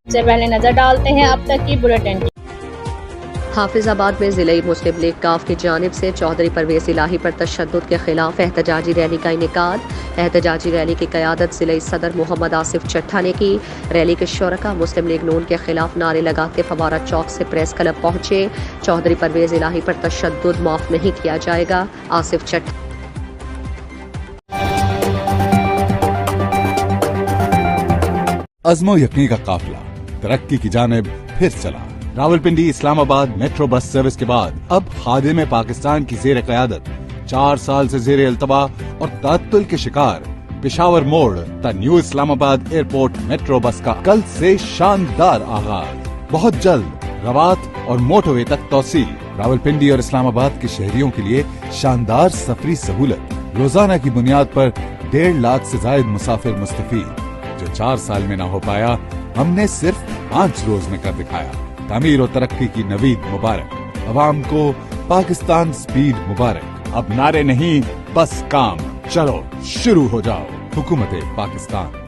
سے پہلے نظر ڈالتے ہیں اب تک کی بلیٹن کی۔ حافظ آباد میں ضلعی مسلم لیگ کاف کی جانب سے چودھری پرویز الہی پر تشدد کے خلاف احتجاجی ریلی کا انعقاد۔ احتجاجی ریلی کی قیادت ضلعی صدر محمد آصف چٹھا نے کی۔ ریلی کے شرکاء مسلم لیگ نون کے خلاف نعرے لگاتے فوارہ چوک سے پریس کلب پہنچے۔ چودھری پرویز الہی پر تشدد معاف نہیں کیا جائے گا، آصف چٹھا۔ عزم و یقین کا قافلہ ترقی کی جانب پھر چلا۔ راولپنڈی اسلام آباد میٹرو بس سروس کے بعد اب خادم پاکستان کی زیر قیادت 4 سال سے زیر التوا اور تعطل کے شکار پشاور موڑ تا نیو اسلام آباد ایئرپورٹ میٹرو بس کا کل سے شاندار آغاز۔ بہت جلد روات اور موٹو وے تک توسیع۔ راولپنڈی اور اسلام آباد کے شہریوں کے لیے شاندار سفری سہولت۔ روزانہ کی بنیاد پر 1.5 لاکھ سے زائد مسافر مستفید۔ جو 4 سال میں نہ ہو پایا، ہم نے صرف 5 روز میں کر دکھایا۔ تعمیر و ترقی کی نوید مبارک۔ عوام کو پاکستان سپیڈ مبارک۔ اب نعرے نہیں، بس کام۔ چلو شروع ہو جاؤ۔ حکومت پاکستان۔